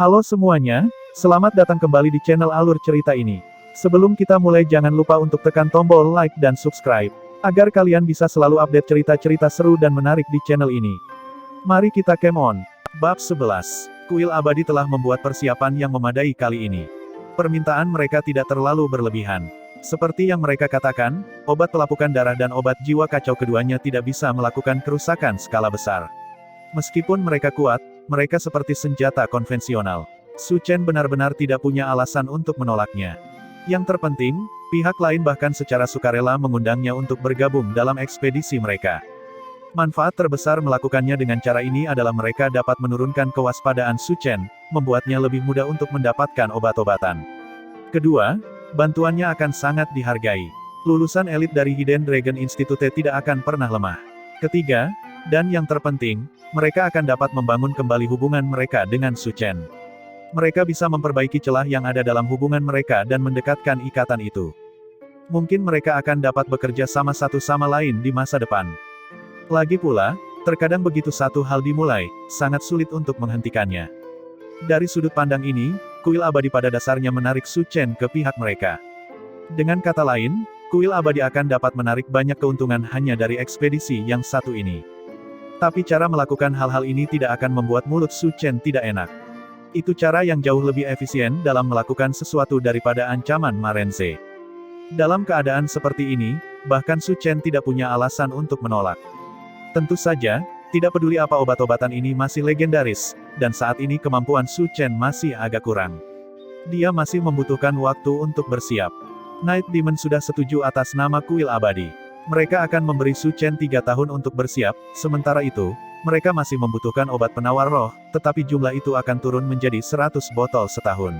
Halo semuanya, selamat datang kembali di channel Alur Cerita ini. Sebelum kita mulai jangan lupa untuk tekan tombol like dan subscribe, agar kalian bisa selalu update cerita-cerita seru dan menarik di channel ini. Mari kita game on. Bab 11. Kuil Abadi telah membuat persiapan yang memadai kali ini. Permintaan mereka tidak terlalu berlebihan. Seperti yang mereka katakan, obat pelapukan darah dan obat jiwa kacau keduanya tidak bisa melakukan kerusakan skala besar. Meskipun mereka kuat, mereka seperti senjata konvensional. Su Chen benar-benar tidak punya alasan untuk menolaknya. Yang terpenting, pihak lain bahkan secara sukarela mengundangnya untuk bergabung dalam ekspedisi mereka. Manfaat terbesar melakukannya dengan cara ini adalah mereka dapat menurunkan kewaspadaan Su Chen, membuatnya lebih mudah untuk mendapatkan obat-obatan. Kedua, bantuannya akan sangat dihargai. Lulusan elit dari Hidden Dragon Institute tidak akan pernah lemah. Ketiga, dan yang terpenting, mereka akan dapat membangun kembali hubungan mereka dengan Su Chen. Mereka bisa memperbaiki celah yang ada dalam hubungan mereka dan mendekatkan ikatan itu. Mungkin mereka akan dapat bekerja sama satu sama lain di masa depan. Lagi pula, terkadang begitu satu hal dimulai, sangat sulit untuk menghentikannya. Dari sudut pandang ini, kuil abadi pada dasarnya menarik Su Chen ke pihak mereka. Dengan kata lain, kuil abadi akan dapat menarik banyak keuntungan hanya dari ekspedisi yang satu ini. Tapi cara melakukan hal-hal ini tidak akan membuat mulut Su Chen tidak enak. Itu cara yang jauh lebih efisien dalam melakukan sesuatu daripada ancaman Ma Renze. Dalam keadaan seperti ini, bahkan Su Chen tidak punya alasan untuk menolak. Tentu saja, tidak peduli apa obat-obatan ini masih legendaris, dan saat ini kemampuan Su Chen masih agak kurang. Dia masih membutuhkan waktu untuk bersiap. Night Demon sudah setuju atas nama kuil abadi. Mereka akan memberi Su Chen 3 tahun untuk bersiap, sementara itu, mereka masih membutuhkan obat penawar roh, tetapi jumlah itu akan turun menjadi 100 botol setahun.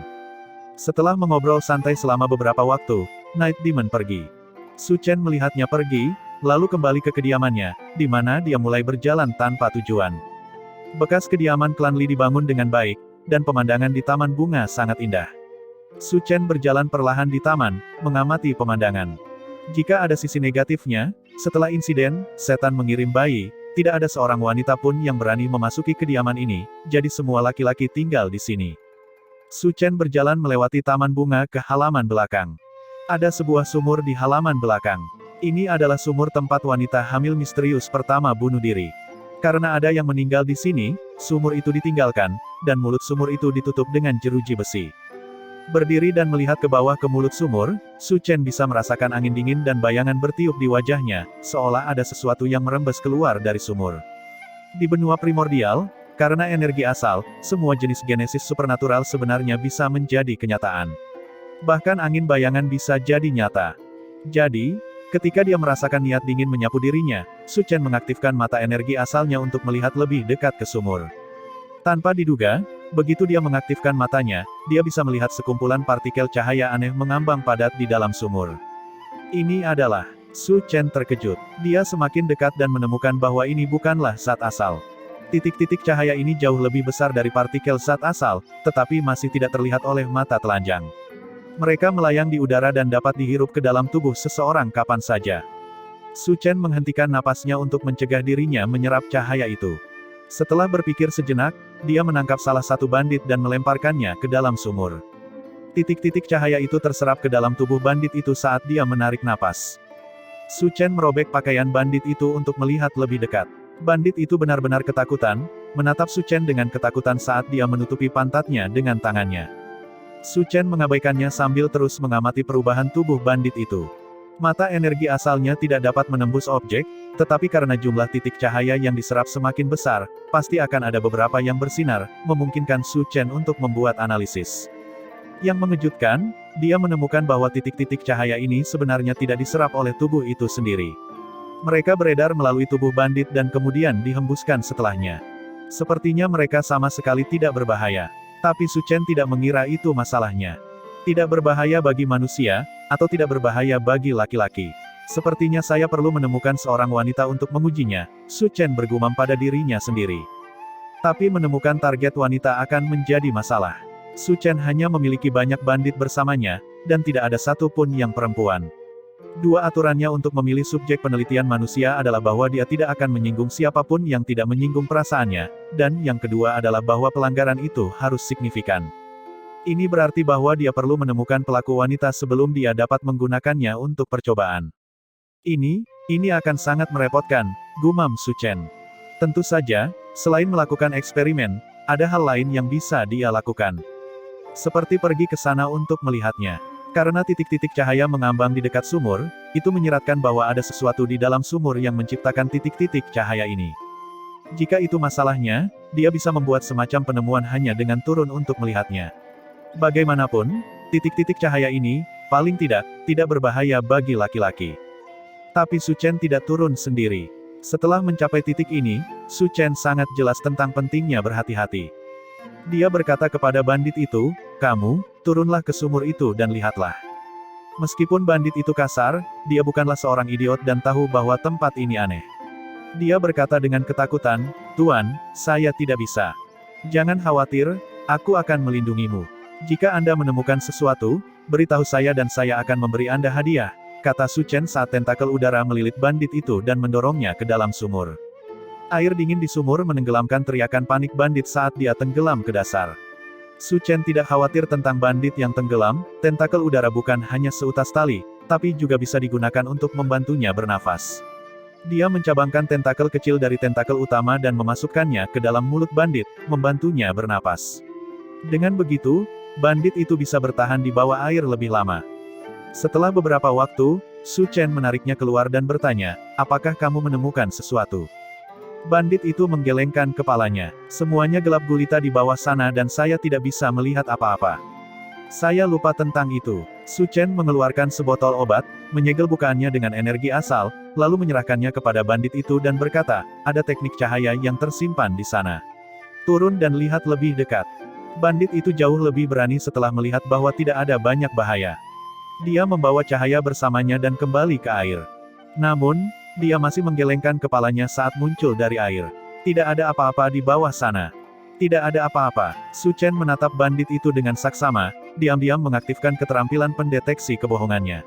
Setelah mengobrol santai selama beberapa waktu, Night Demon pergi. Su Chen melihatnya pergi, lalu kembali ke kediamannya, di mana dia mulai berjalan tanpa tujuan. Bekas kediaman klan Li dibangun dengan baik, dan pemandangan di taman bunga sangat indah. Su Chen berjalan perlahan di taman, mengamati pemandangan. Jika ada sisi negatifnya, setelah insiden, setan mengirim bayi, tidak ada seorang wanita pun yang berani memasuki kediaman ini, jadi semua laki-laki tinggal di sini. Su Chen berjalan melewati taman bunga ke halaman belakang. Ada sebuah sumur di halaman belakang. Ini adalah sumur tempat wanita hamil misterius pertama bunuh diri. Karena ada yang meninggal di sini, sumur itu ditinggalkan, dan mulut sumur itu ditutup dengan jeruji besi. Berdiri dan melihat ke bawah ke mulut sumur, Su Chen bisa merasakan angin dingin dan bayangan bertiup di wajahnya, seolah ada sesuatu yang merembes keluar dari sumur. Di benua primordial, karena energi asal, semua jenis genesis supernatural sebenarnya bisa menjadi kenyataan. Bahkan angin bayangan bisa jadi nyata. Jadi, ketika dia merasakan niat dingin menyapu dirinya, Su Chen mengaktifkan mata energi asalnya untuk melihat lebih dekat ke sumur. Tanpa diduga, begitu dia mengaktifkan matanya, dia bisa melihat sekumpulan partikel cahaya aneh mengambang padat di dalam sumur. Ini adalah... Su Chen terkejut. Dia semakin dekat dan menemukan bahwa ini bukanlah zat asal. Titik-titik cahaya ini jauh lebih besar dari partikel zat asal, tetapi masih tidak terlihat oleh mata telanjang. Mereka melayang di udara dan dapat dihirup ke dalam tubuh seseorang kapan saja. Su Chen menghentikan napasnya untuk mencegah dirinya menyerap cahaya itu. Setelah berpikir sejenak, dia menangkap salah satu bandit dan melemparkannya ke dalam sumur. Titik-titik cahaya itu terserap ke dalam tubuh bandit itu saat dia menarik napas. Su Chen merobek pakaian bandit itu untuk melihat lebih dekat. Bandit itu benar-benar ketakutan, menatap Su Chen dengan ketakutan saat dia menutupi pantatnya dengan tangannya. Su Chen mengabaikannya sambil terus mengamati perubahan tubuh bandit itu. Mata energi asalnya tidak dapat menembus objek, tetapi karena jumlah titik cahaya yang diserap semakin besar, pasti akan ada beberapa yang bersinar, memungkinkan Su Chen untuk membuat analisis. Yang mengejutkan, dia menemukan bahwa titik-titik cahaya ini sebenarnya tidak diserap oleh tubuh itu sendiri. Mereka beredar melalui tubuh bandit dan kemudian dihembuskan setelahnya. Sepertinya mereka sama sekali tidak berbahaya. Tapi Su Chen tidak mengira itu masalahnya. Tidak berbahaya bagi manusia, atau tidak berbahaya bagi laki-laki. Sepertinya saya perlu menemukan seorang wanita untuk mengujinya, Su Chen bergumam pada dirinya sendiri. Tapi menemukan target wanita akan menjadi masalah. Su Chen hanya memiliki banyak bandit bersamanya, dan tidak ada satu pun yang perempuan. Dua aturannya untuk memilih subjek penelitian manusia adalah bahwa dia tidak akan menyinggung siapapun yang tidak menyinggung perasaannya, dan yang kedua adalah bahwa pelanggaran itu harus signifikan. Ini berarti bahwa dia perlu menemukan pelaku wanita sebelum dia dapat menggunakannya untuk percobaan. Ini akan sangat merepotkan, gumam Su Chen. Tentu saja, selain melakukan eksperimen, ada hal lain yang bisa dia lakukan. Seperti pergi ke sana untuk melihatnya. Karena titik-titik cahaya mengambang di dekat sumur, itu menyiratkan bahwa ada sesuatu di dalam sumur yang menciptakan titik-titik cahaya ini. Jika itu masalahnya, dia bisa membuat semacam penemuan hanya dengan turun untuk melihatnya. Bagaimanapun, titik-titik cahaya ini, paling tidak berbahaya bagi laki-laki. Tapi Su Chen tidak turun sendiri. Setelah mencapai titik ini, Su Chen sangat jelas tentang pentingnya berhati-hati. Dia berkata kepada bandit itu, "Kamu, turunlah ke sumur itu dan lihatlah." Meskipun bandit itu kasar, dia bukanlah seorang idiot dan tahu bahwa tempat ini aneh. Dia berkata dengan ketakutan, "Tuan, saya tidak bisa. Jangan khawatir, aku akan melindungimu. Jika Anda menemukan sesuatu, beritahu saya dan saya akan memberi Anda hadiah," kata Su Chen saat tentakel udara melilit bandit itu dan mendorongnya ke dalam sumur. Air dingin di sumur menenggelamkan teriakan panik bandit saat dia tenggelam ke dasar. Su Chen tidak khawatir tentang bandit yang tenggelam, tentakel udara bukan hanya seutas tali, tapi juga bisa digunakan untuk membantunya bernafas. Dia mencabangkan tentakel kecil dari tentakel utama dan memasukkannya ke dalam mulut bandit, membantunya bernapas. Dengan begitu, bandit itu bisa bertahan di bawah air lebih lama. Setelah beberapa waktu, Su Chen menariknya keluar dan bertanya, "Apakah kamu menemukan sesuatu?" Bandit itu menggelengkan kepalanya. "Semuanya gelap gulita di bawah sana dan saya tidak bisa melihat apa-apa. Saya lupa tentang itu." Su Chen mengeluarkan sebotol obat, menyegel bukaannya dengan energi asal, lalu menyerahkannya kepada bandit itu dan berkata, "Ada teknik cahaya yang tersimpan di sana. Turun dan lihat lebih dekat." Bandit itu jauh lebih berani setelah melihat bahwa tidak ada banyak bahaya. Dia membawa cahaya bersamanya dan kembali ke air. Namun, dia masih menggelengkan kepalanya saat muncul dari air. Tidak ada apa-apa di bawah sana. Tidak ada apa-apa. Su Chen menatap bandit itu dengan saksama, diam-diam mengaktifkan keterampilan pendeteksi kebohongannya.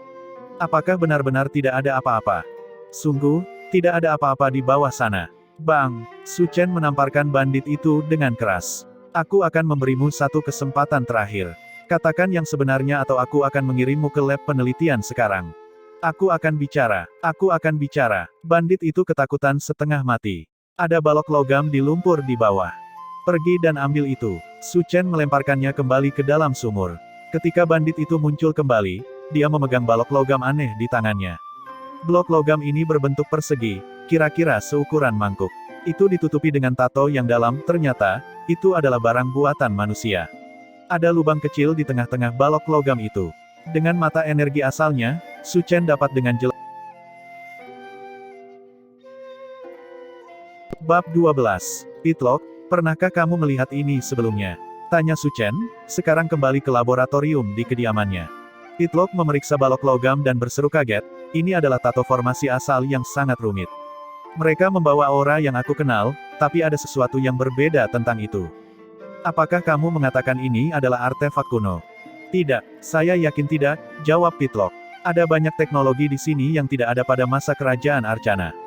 Apakah benar-benar tidak ada apa-apa? Sungguh, tidak ada apa-apa di bawah sana. Bang! Su Chen menamparkan bandit itu dengan keras. "Aku akan memberimu satu kesempatan terakhir. Katakan yang sebenarnya atau aku akan mengirimmu ke lab penelitian sekarang. Aku akan bicara. Aku akan bicara." Bandit itu ketakutan setengah mati. Ada balok logam di lumpur di bawah. "Pergi dan ambil itu." Su Chen melemparkannya kembali ke dalam sumur. Ketika bandit itu muncul kembali, dia memegang balok logam aneh di tangannya. Blok logam ini berbentuk persegi, kira-kira seukuran mangkuk. Itu ditutupi dengan tato yang dalam, ternyata, itu adalah barang buatan manusia. Ada lubang kecil di tengah-tengah balok logam itu. Dengan mata energi asalnya, Su Chen dapat dengan jelas. Bab 12. Pitlock, pernahkah kamu melihat ini sebelumnya? Tanya Su Chen, sekarang kembali ke laboratorium di kediamannya. Pitlock memeriksa balok logam dan berseru kaget, "Ini adalah tato formasi asal yang sangat rumit. Mereka membawa aura yang aku kenal, tapi ada sesuatu yang berbeda tentang itu. Apakah kamu mengatakan ini adalah artefak kuno?" "Tidak, saya yakin tidak," jawab Pitlock. "Ada banyak teknologi di sini yang tidak ada pada masa kerajaan Arcana."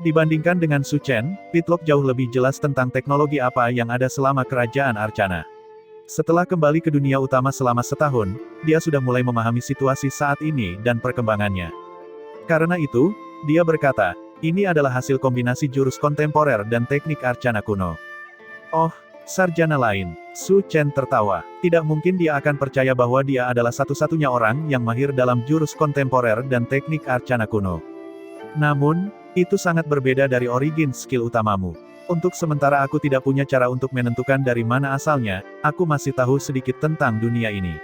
Dibandingkan dengan Su Chen, Pitlock jauh lebih jelas tentang teknologi apa yang ada selama kerajaan Arcana. Setelah kembali ke dunia utama selama setahun, dia sudah mulai memahami situasi saat ini dan perkembangannya. Karena itu, dia berkata, "Ini adalah hasil kombinasi jurus kontemporer dan teknik Arcana kuno." "Oh, sarjana lain." Su Chen tertawa. Tidak mungkin dia akan percaya bahwa dia adalah satu-satunya orang yang mahir dalam jurus kontemporer dan teknik Arcana kuno. "Namun, itu sangat berbeda dari origin skill utamamu. Untuk sementara aku tidak punya cara untuk menentukan dari mana asalnya, aku masih tahu sedikit tentang dunia ini.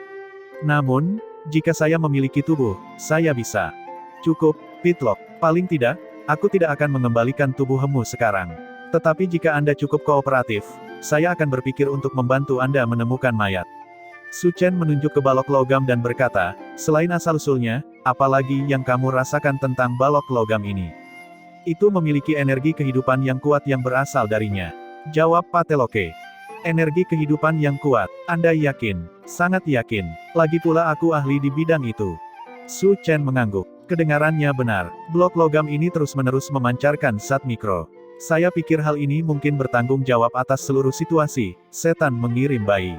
Namun, jika saya memiliki tubuh, saya bisa." "Cukup, Pitlock. Paling tidak, aku tidak akan mengembalikan tubuhmu sekarang. Tetapi jika Anda cukup kooperatif, saya akan berpikir untuk membantu Anda menemukan mayat." Su Chen menunjuk ke balok logam dan berkata, "Selain asal-usulnya, apalagi yang kamu rasakan tentang balok logam ini?" "Itu memiliki energi kehidupan yang kuat yang berasal darinya," jawab Pateloke. "Energi kehidupan yang kuat. Anda yakin?" "Sangat yakin. Lagi pula aku ahli di bidang itu." Su Chen mengangguk. Kedengarannya benar. Blok logam ini terus-menerus memancarkan zat mikro. Saya pikir hal ini mungkin bertanggung jawab atas seluruh situasi. Setan mengirim bayi.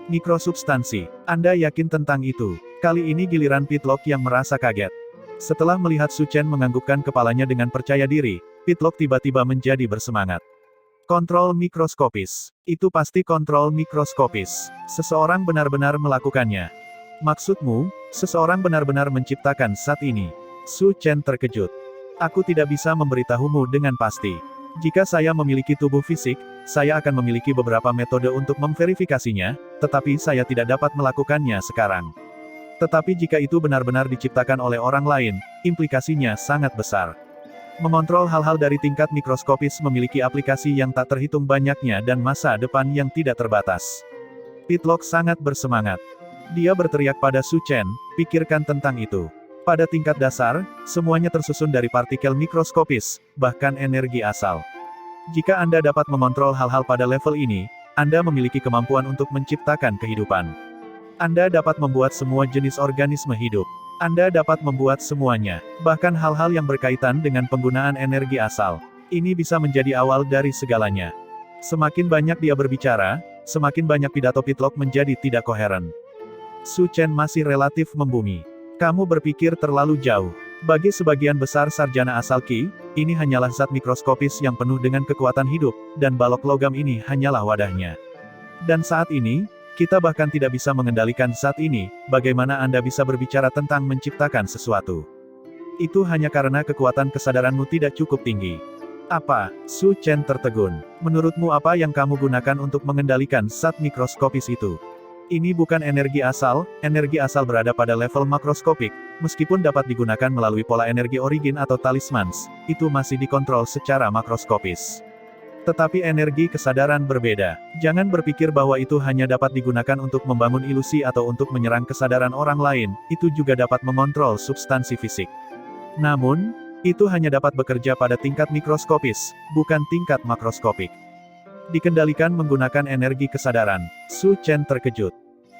Mikrosubstansi. Anda yakin tentang itu? Kali ini giliran Pitlock yang merasa kaget. Setelah melihat Su Chen menganggukkan kepalanya dengan percaya diri, Pitlock tiba-tiba menjadi bersemangat. Kontrol mikroskopis. Itu pasti kontrol mikroskopis. Seseorang benar-benar melakukannya. Maksudmu, seseorang benar-benar menciptakan zat ini? Su Chen terkejut. Aku tidak bisa memberitahumu dengan pasti. Jika saya memiliki tubuh fisik, saya akan memiliki beberapa metode untuk memverifikasinya, tetapi saya tidak dapat melakukannya sekarang. Tetapi jika itu benar-benar diciptakan oleh orang lain, implikasinya sangat besar. Mengontrol hal-hal dari tingkat mikroskopis memiliki aplikasi yang tak terhitung banyaknya dan masa depan yang tidak terbatas. Pitlock sangat bersemangat. Dia berteriak pada Su Chen, pikirkan tentang itu. Pada tingkat dasar, semuanya tersusun dari partikel mikroskopis, bahkan energi asal. Jika Anda dapat mengontrol hal-hal pada level ini, Anda memiliki kemampuan untuk menciptakan kehidupan. Anda dapat membuat semua jenis organisme hidup. Anda dapat membuat semuanya, bahkan hal-hal yang berkaitan dengan penggunaan energi asal. Ini bisa menjadi awal dari segalanya. Semakin banyak dia berbicara, semakin banyak pidato Pitlock menjadi tidak koheren. Su Chen masih relatif membumi. Kamu berpikir terlalu jauh. Bagi sebagian besar sarjana asal Qi, ini hanyalah zat mikroskopis yang penuh dengan kekuatan hidup, dan balok logam ini hanyalah wadahnya. Dan saat ini, kita bahkan tidak bisa mengendalikan zat ini, bagaimana Anda bisa berbicara tentang menciptakan sesuatu? Itu hanya karena kekuatan kesadaranmu tidak cukup tinggi. Apa? Su Chen tertegun. Menurutmu apa yang kamu gunakan untuk mengendalikan zat mikroskopis itu? Ini bukan energi asal berada pada level makroskopik, meskipun dapat digunakan melalui pola energi origin atau talismans, itu masih dikontrol secara makroskopis. Tetapi energi kesadaran berbeda. Jangan berpikir bahwa itu hanya dapat digunakan untuk membangun ilusi atau untuk menyerang kesadaran orang lain, itu juga dapat mengontrol substansi fisik. Namun, itu hanya dapat bekerja pada tingkat mikroskopis, bukan tingkat makroskopik. Dikendalikan menggunakan energi kesadaran. Su Chen terkejut.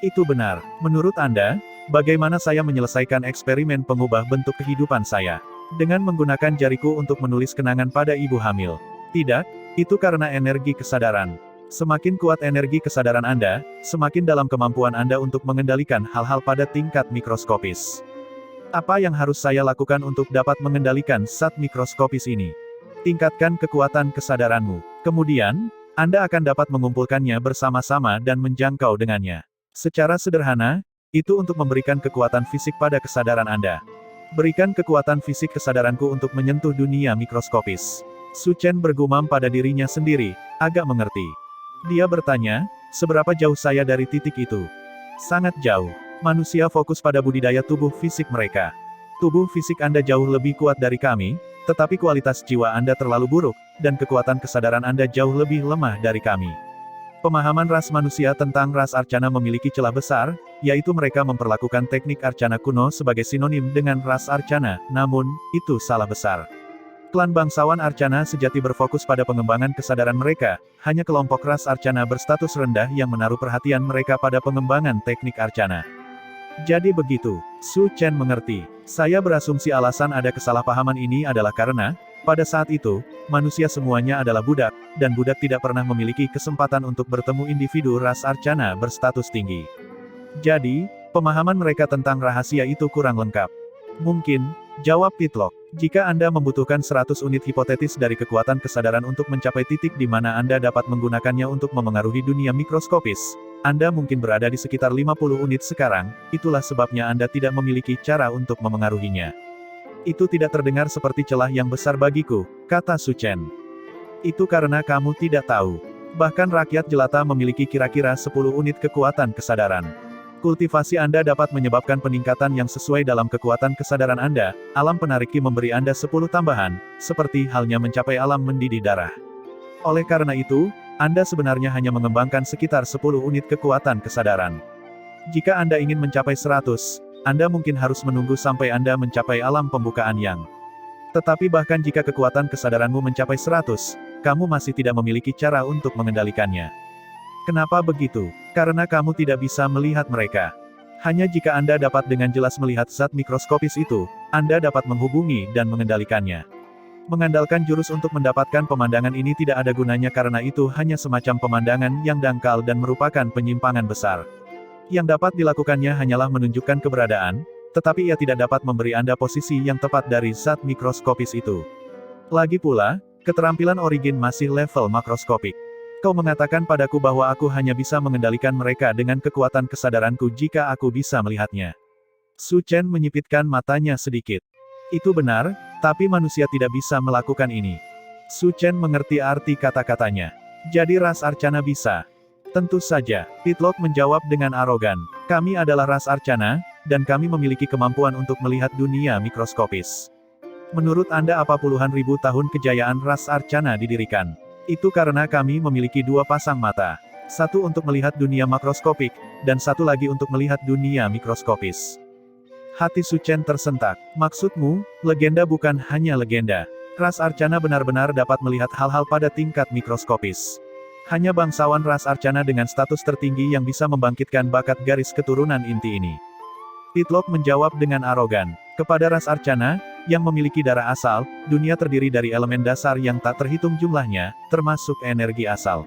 Itu benar. Menurut Anda, bagaimana saya menyelesaikan eksperimen pengubah bentuk kehidupan saya? Dengan menggunakan jariku untuk menulis kenangan pada ibu hamil. Tidak, itu karena energi kesadaran. Semakin kuat energi kesadaran Anda, semakin dalam kemampuan Anda untuk mengendalikan hal-hal pada tingkat mikroskopis. Apa yang harus saya lakukan untuk dapat mengendalikan zat mikroskopis ini? Tingkatkan kekuatan kesadaranmu. Kemudian, Anda akan dapat mengumpulkannya bersama-sama dan menjangkau dengannya. Secara sederhana, itu untuk memberikan kekuatan fisik pada kesadaran Anda. Berikan kekuatan fisik kesadaranku untuk menyentuh dunia mikroskopis. Su Chen bergumam pada dirinya sendiri, agak mengerti. Dia bertanya, seberapa jauh saya dari titik itu? Sangat jauh. Manusia fokus pada budidaya tubuh fisik mereka. Tubuh fisik Anda jauh lebih kuat dari kami, tetapi kualitas jiwa Anda terlalu buruk, dan kekuatan kesadaran Anda jauh lebih lemah dari kami. Pemahaman ras manusia tentang ras Arcana memiliki celah besar, yaitu mereka memperlakukan teknik Arcana kuno sebagai sinonim dengan ras Arcana, namun, itu salah besar. Klan bangsawan Arcana sejati berfokus pada pengembangan kesadaran mereka, hanya kelompok ras Arcana berstatus rendah yang menaruh perhatian mereka pada pengembangan teknik Arcana. Jadi begitu, Su Chen mengerti. Saya berasumsi alasan ada kesalahpahaman ini adalah karena, pada saat itu, manusia semuanya adalah budak, dan budak tidak pernah memiliki kesempatan untuk bertemu individu ras Arcana berstatus tinggi. Jadi, pemahaman mereka tentang rahasia itu kurang lengkap. Mungkin, jawab Pitlock, jika Anda membutuhkan 100 unit hipotetis dari kekuatan kesadaran untuk mencapai titik di mana Anda dapat menggunakannya untuk memengaruhi dunia mikroskopis, Anda mungkin berada di sekitar 50 unit sekarang, itulah sebabnya Anda tidak memiliki cara untuk memengaruhinya. Itu tidak terdengar seperti celah yang besar bagiku, kata Su Chen. Itu karena kamu tidak tahu. Bahkan rakyat jelata memiliki kira-kira 10 unit kekuatan kesadaran. Kultivasi Anda dapat menyebabkan peningkatan yang sesuai dalam kekuatan kesadaran Anda, alam penarik Qi memberi Anda 10 tambahan, seperti halnya mencapai alam mendidih darah. Oleh karena itu, Anda sebenarnya hanya mengembangkan sekitar 10 unit kekuatan kesadaran. Jika Anda ingin mencapai 100, Anda mungkin harus menunggu sampai Anda mencapai alam pembukaan yang. Tetapi bahkan jika kekuatan kesadaranmu mencapai 100, kamu masih tidak memiliki cara untuk mengendalikannya. Kenapa begitu? Karena kamu tidak bisa melihat mereka. Hanya jika Anda dapat dengan jelas melihat zat mikroskopis itu, Anda dapat menghubungi dan mengendalikannya. Mengandalkan jurus untuk mendapatkan pemandangan ini tidak ada gunanya karena itu hanya semacam pemandangan yang dangkal dan merupakan penyimpangan besar. Yang dapat dilakukannya hanyalah menunjukkan keberadaan, tetapi ia tidak dapat memberi Anda posisi yang tepat dari zat mikroskopis itu. Lagi pula, keterampilan Origin masih level makroskopik. Kau mengatakan padaku bahwa aku hanya bisa mengendalikan mereka dengan kekuatan kesadaranku jika aku bisa melihatnya. Su Chen menyipitkan matanya sedikit. Itu benar, tapi manusia tidak bisa melakukan ini. Su Chen mengerti arti kata-katanya. Jadi ras Arcana bisa. Tentu saja, Pitlock menjawab dengan arogan. Kami adalah ras Arcana, dan kami memiliki kemampuan untuk melihat dunia mikroskopis. Menurut Anda apa puluhan ribu tahun kejayaan ras Arcana didirikan? Itu karena kami memiliki dua pasang mata. Satu untuk melihat dunia makroskopik, dan satu lagi untuk melihat dunia mikroskopis. Hati Su Chen tersentak. Maksudmu, legenda bukan hanya legenda. Ras Arcana benar-benar dapat melihat hal-hal pada tingkat mikroskopis. Hanya bangsawan ras Arcana dengan status tertinggi yang bisa membangkitkan bakat garis keturunan inti ini. Pitlock menjawab dengan arogan. Kepada ras Arcana, yang memiliki darah asal, dunia terdiri dari elemen dasar yang tak terhitung jumlahnya, termasuk energi asal.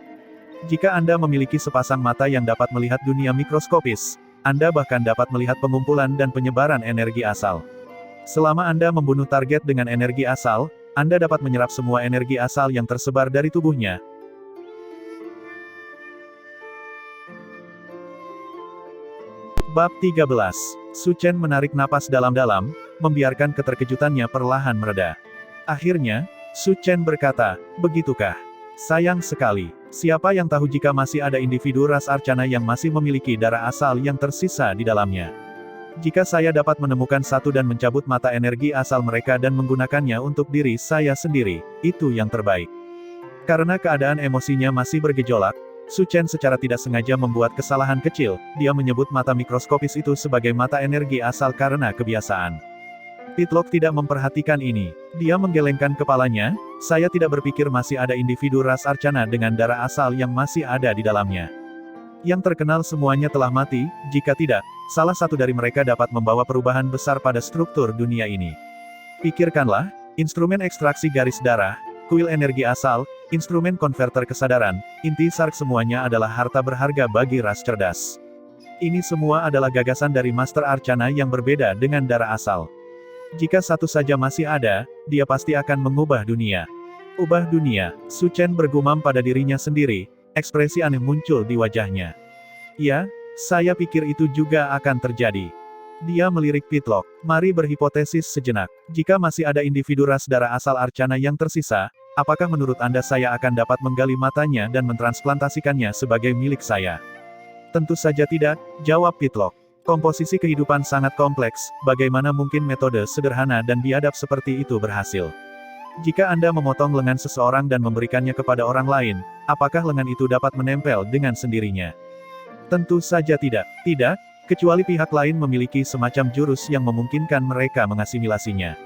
Jika Anda memiliki sepasang mata yang dapat melihat dunia mikroskopis, Anda bahkan dapat melihat pengumpulan dan penyebaran energi asal. Selama Anda membunuh target dengan energi asal, Anda dapat menyerap semua energi asal yang tersebar dari tubuhnya. Bab 13. Su Chen menarik napas dalam-dalam, membiarkan keterkejutannya perlahan mereda. Akhirnya, Su Chen berkata, "Begitukah? Sayang sekali. Siapa yang tahu jika masih ada individu ras Arcana yang masih memiliki darah asal yang tersisa di dalamnya. Jika saya dapat menemukan satu dan mencabut mata energi asal mereka dan menggunakannya untuk diri saya sendiri, itu yang terbaik." Karena keadaan emosinya masih bergejolak, Su Chen secara tidak sengaja membuat kesalahan kecil, dia menyebut mata mikroskopis itu sebagai mata energi asal karena kebiasaan. Pitlock tidak memperhatikan ini. Dia menggelengkan kepalanya, saya tidak berpikir masih ada individu ras Arcana dengan darah asal yang masih ada di dalamnya. Yang terkenal semuanya telah mati, jika tidak, salah satu dari mereka dapat membawa perubahan besar pada struktur dunia ini. Pikirkanlah, instrumen ekstraksi garis darah, kuil energi asal, instrumen konverter kesadaran, inti sark semuanya adalah harta berharga bagi ras cerdas. Ini semua adalah gagasan dari Master Arcana yang berbeda dengan darah asal. Jika satu saja masih ada, dia pasti akan mengubah dunia. Ubah dunia, Su Chen bergumam pada dirinya sendiri, ekspresi aneh muncul di wajahnya. Ya, saya pikir itu juga akan terjadi. Dia melirik Pitlock. Mari berhipotesis sejenak. Jika masih ada individu ras darah asal Arcana yang tersisa, apakah menurut Anda saya akan dapat menggali matanya dan mentransplantasikannya sebagai milik saya? Tentu saja tidak, jawab Pitlock. Komposisi kehidupan sangat kompleks, bagaimana mungkin metode sederhana dan biadab seperti itu berhasil? Jika Anda memotong lengan seseorang dan memberikannya kepada orang lain, apakah lengan itu dapat menempel dengan sendirinya? Tentu saja tidak. Tidak, kecuali pihak lain memiliki semacam jurus yang memungkinkan mereka mengasimilasinya.